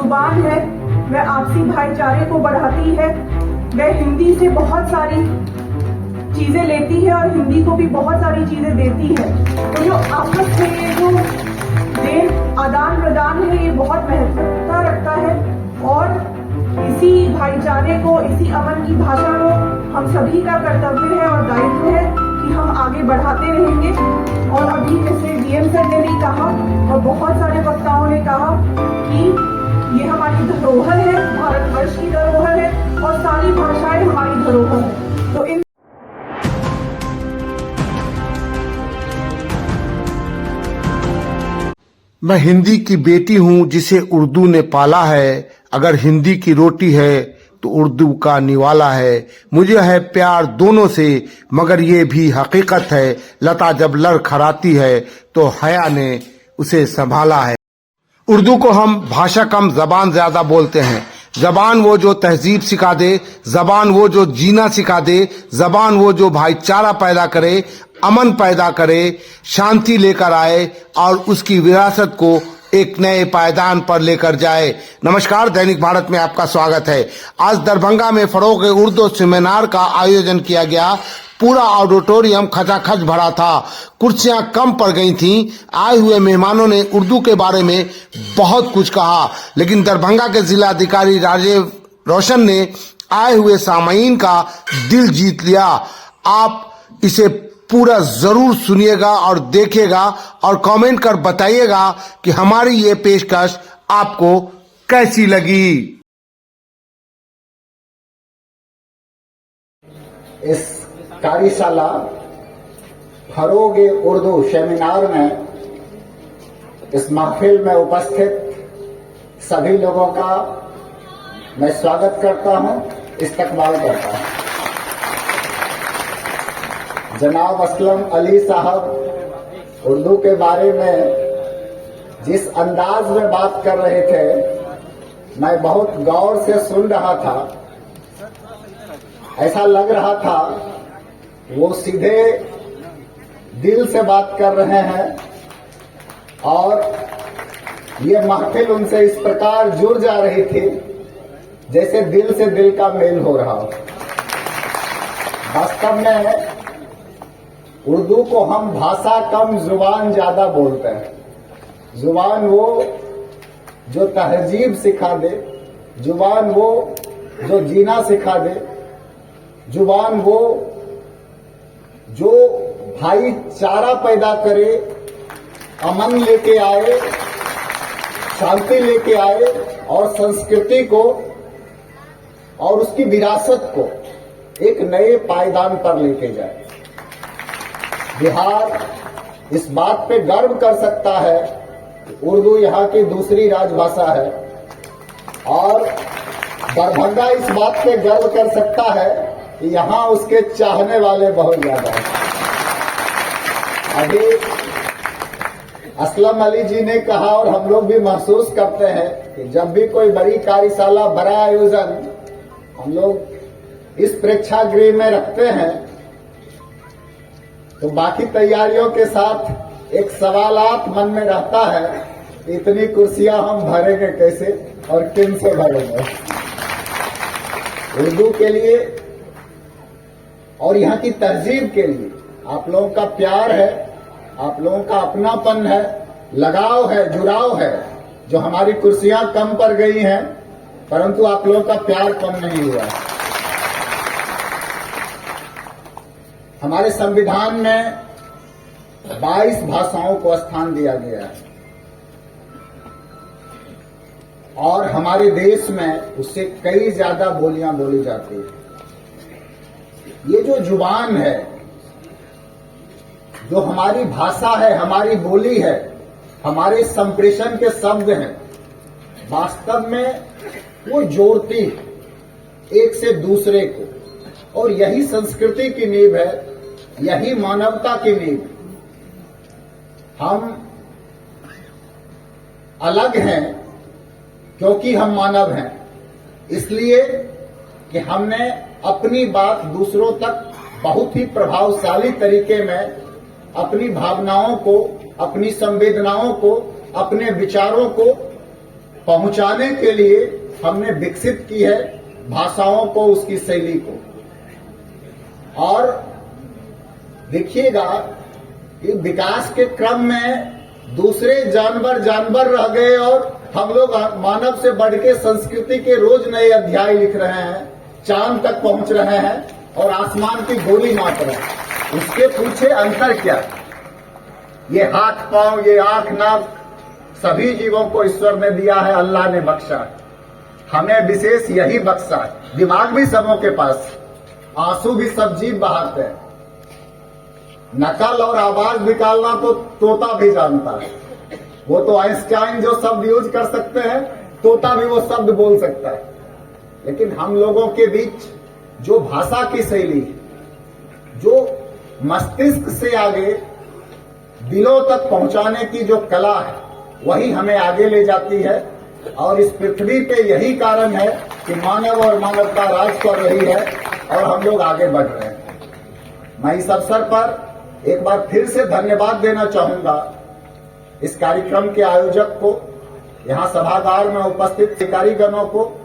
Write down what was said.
जुबान है, वह आपसी भाईचारे को बढ़ाती है। वह हिंदी से बहुत सारी चीजें लेती है और हिंदी को भी बहुत सारी चीजें देती है। तो जो आपस में ये जो देन आदान प्रदान है, ये बहुत महत्वता रखता है और इसी भाईचारे को, इसी अमन की भाषा को हम सभी का कर्तव्य है और दायित्व है कि हम आगे बढ़ाते रहेंगे। और अभी जैसे डीएम सर ने भी कहा और बहुत सारे वक्ताओं ने कहा कि ये हमारी धरोहर है, भारतवर्ष की धरोहर है और सारी भाषाएं हमारी धरोहर है। तो इन मैं हिंदी की बेटी हूं जिसे उर्दू ने पाला है। अगर हिंदी की रोटी है तो उर्दू का निवाला है। मुझे है प्यार दोनों से, मगर ये भी हकीकत है, लता जब लड़खड़ाती है तो हया ने उसे संभाला है। उर्दू को हम भाषा कम जबान ज्यादा बोलते हैं। जबान वो जो तहजीब सिखा दे, जबान वो जो जीना सिखा दे, जबान वो जो भाईचारा पैदा करे, अमन पैदा करे, शांति लेकर आए और उसकी विरासत को एक नए पायदान पर लेकर जाए। नमस्कार, दैनिक भारत में आपका स्वागत है। आज दरभंगा में फरोग उर्दू सेमिनार का आयोजन किया गया। पूरा ऑडिटोरियम खचाखच भरा था, कुर्सियां कम पड़ गई थीं। आए हुए मेहमानों ने उर्दू के बारे में बहुत कुछ कहा, लेकिन दरभंगा के जिलाधिकारी राजीव रोशन ने आए हुए सामाईन का दिल जीत लिया। आप इसे पूरा जरूर सुनिएगा और देखिएगा और कमेंट कर बताइएगा कि हमारी ये पेशकश आपको कैसी लगी। इस कार्यशाला फरोग उर्दू सेमिनार में इस महफिल में उपस्थित सभी लोगों का मैं स्वागत करता हूं, इस्तकबाल करता हूं। जनाब असलम अली साहब उर्दू के बारे में जिस अंदाज में बात कर रहे थे, मैं बहुत गौर से सुन रहा था। ऐसा लग रहा था वो सीधे दिल से बात कर रहे हैं और ये महफिल उनसे इस प्रकार जुड़ जा रही थी जैसे दिल से दिल का मेल हो रहा हो। वास्तव में उर्दू को हम भाषा कम जुबान ज्यादा बोलते हैं। जुबान वो जो तहजीब सिखा दे, जुबान वो जो जीना सिखा दे, जुबान वो जो भाईचारा पैदा करे, अमन लेके आए, शांति लेके आए और संस्कृति को और उसकी विरासत को एक नए पायदान पर लेके जाए। बिहार इस बात पे गर्व कर सकता है कि उर्दू यहाँ की दूसरी राजभाषा है और दरभंगा इस बात पे गर्व कर सकता है कि यहाँ उसके चाहने वाले बहुत ज्यादा हैं। अभी असलम अली जी ने कहा और हम लोग भी महसूस करते हैं कि जब भी कोई बड़ी कार्यशाला, बड़ा आयोजन हम लोग इस प्रेक्षागृह में रखते हैं तो बाकी तैयारियों के साथ एक सवालात मन में रहता है, इतनी कुर्सियां हम भरेंगे कैसे और किन से भरेंगे। उर्दू के लिए और यहाँ की तहजीब के लिए आप लोगों का प्यार है, आप लोगों का अपनापन है, लगाव है, जुड़ाव है। जो हमारी कुर्सियां कम पड़ गई हैं, परंतु आप लोगों का प्यार कम नहीं हुआ। हमारे संविधान में 22 भाषाओं को स्थान दिया गया है और हमारे देश में उससे कई ज्यादा बोलियां बोली जाती है। ये जो जुबान है, जो हमारी भाषा है, हमारी बोली है, हमारे संप्रेषण के शब्द हैं, वास्तव में वो जोड़ती एक से दूसरे को और यही संस्कृति की नींव है, यही मानवता की नींव। हम अलग हैं क्योंकि हम मानव हैं, इसलिए कि हमने अपनी बात दूसरों तक बहुत ही प्रभावशाली तरीके में अपनी भावनाओं को, अपनी संवेदनाओं को, अपने विचारों को पहुंचाने के लिए हमने विकसित की है भाषाओं को, उसकी शैली को। और देखिएगा कि विकास के क्रम में दूसरे जानवर रह गए और हम लोग मानव से बढ़ के संस्कृति के रोज नए अध्याय लिख रहे हैं, चांद तक पहुंच रहे हैं और आसमान की गोली नाप रहे हैं। उसके पीछे अंतर क्या है? ये हाथ पांव, ये आंख नाक सभी जीवों को ईश्वर ने दिया है, अल्लाह ने बख्शा है। हमें विशेष यही बख्शा है। दिमाग भी सबों के पास, आंसू भी सब जीव बहाते हैं। नकल और आवाज निकालना तो तोता भी जानता है। वो तो आइंस्टाइन जो शब्द यूज कर सकते हैं, तोता भी वो शब्द बोल सकता है। लेकिन हम लोगों के बीच जो भाषा की शैली, जो मस्तिष्क से आगे दिलों तक पहुंचाने की जो कला है, वही हमें आगे ले जाती है। और इस पृथ्वी पे यही कारण है कि मानव और मानवता राज कर रही है और हम लोग आगे बढ़ रहे हैं। मैं इस अवसर पर एक बार फिर से धन्यवाद देना चाहूंगा इस कार्यक्रम के आयोजक को, यहाँ सभागार में उपस्थित अधिकारीगणों को,